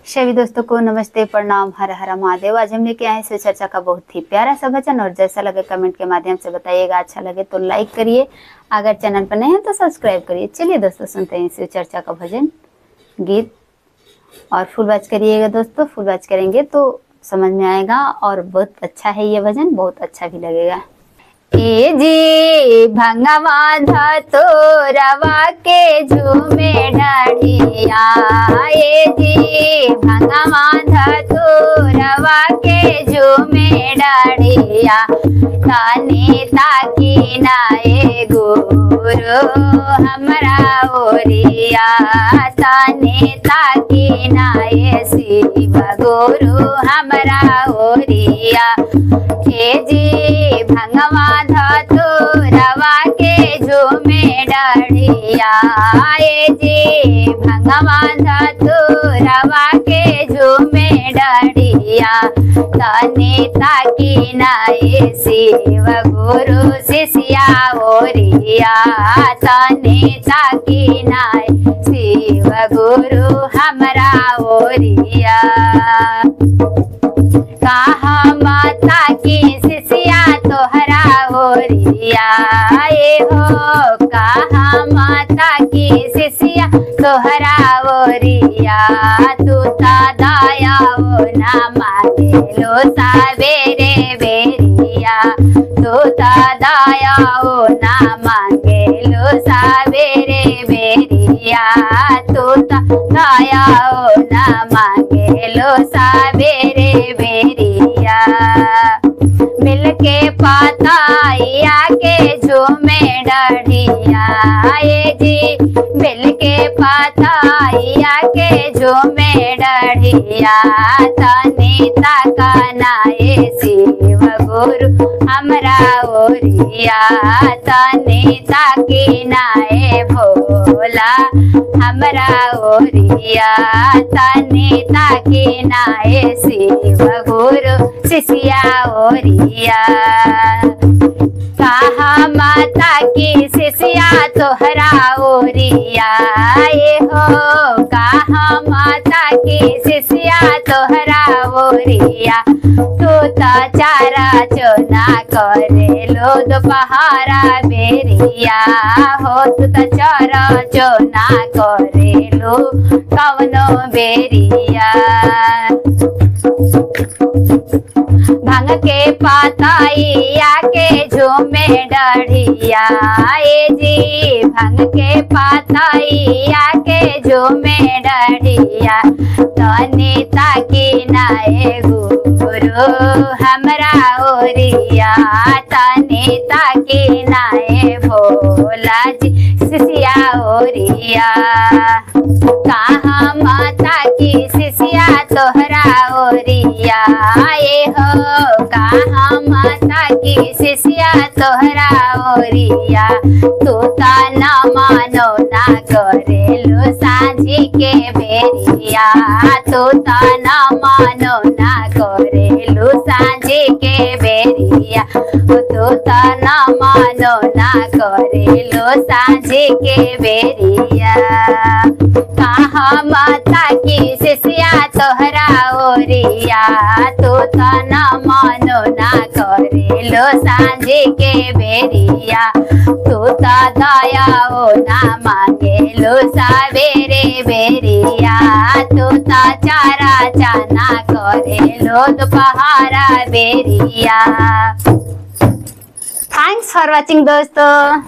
सभी दोस्तों को नमस्ते, प्रणाम, हर हर महादेव। आज हम लेके आए हैं शिव चर्चा का बहुत ही प्यारा सा भजन, और जैसा लगे कमेंट के माध्यम से बताइएगा। अच्छा लगे तो लाइक करिए, अगर चैनल पर नए हैं तो सब्सक्राइब करिए। चलिए दोस्तों, सुनते हैं शिव चर्चा का भजन गीत, और फुल वॉच करिएगा दोस्तों। फुल वॉच करेंगे तो समझ में आएगा, और बहुत अच्छा है ये भजन, बहुत अच्छा भी लगेगा। ए जी भंगवा धतोरवा के झूमे डाढ़िया, ए जी भंगवा धतोरवा के झूमे डाढ़िया, ताने ताकी नाए गुरु हमरा ओरिया, ताने ताकी नाए शिव गुरु हमरा ओरिया। ए जी भंगवा धतोरवा के झूमे डाढ़िया, ए जी भंगवा धतोरवा के झूमे डाढ़िया, तने ताकी नाए शिव गुरु शिष्या ओरिया, तने ताकी नाए शिव गुरु हमरा ओरिया। कहा माता की शिष्या तोहरा ओरिया, ए हो कहा माता की शिष्या तोहरा ओरिया, तू ता दया ओ ना मांगे लो सावेरे बेरिया, तू ता दया ओ ना मांगे लो सावेरे बेरिया, तू ता दया ओ ना मांगे लो सावेरे बेरिया। मिलके पाताइया के झूमे डाढ़िया, ए जी मिलके पाताइया के झूमे डाढ़िया, तने ताका नाए शिव गुरु हमरा ओरिया, तने ताकी नाए भोला हमरा ओरिया, तने ताकी नाए शिव गुरु शिष्या ओरिया। कहा माता की शिष्या तोहरा ओरिया, ए हो कहा माता की शिष्या तोहरा ओरिया, तू तो चारा चोना करे लो दोपहरा बेरिया, हो तू तो चारा चोना करे लो कवनो बेरिया। भांग के पाताइया के झूमे डाढ़िया, ए जी भांग के पाताइया के झूमे डाढ़िया, तने ताकी नाए गुरु हमरा ओरिया, तने ताकी नाए भोला जी शिष्या ओरिया। कहा माता की शिष्या तोहरा ओरिया, ए हो कहा माता की शिष्या तोहरा ओरिया, तू ता न मानो ना करे लो सांझी के बेरिया, तू ता न मानो ना करे लो सांझी के बेरिया, तू ता न मानो ना करे लो सांझी के बेरिया। कहा माता की शिष्या तोहरा ओरिया, तू तो न मानो ना करे लो सांझी के बेरिया, तू तो दया ओ ना मांगे लो सावेरे बेरिया, तू तो चारा चाना करे लो दोपहरा बेरिया। थैंक्स फॉर वॉचिंग दोस्तों।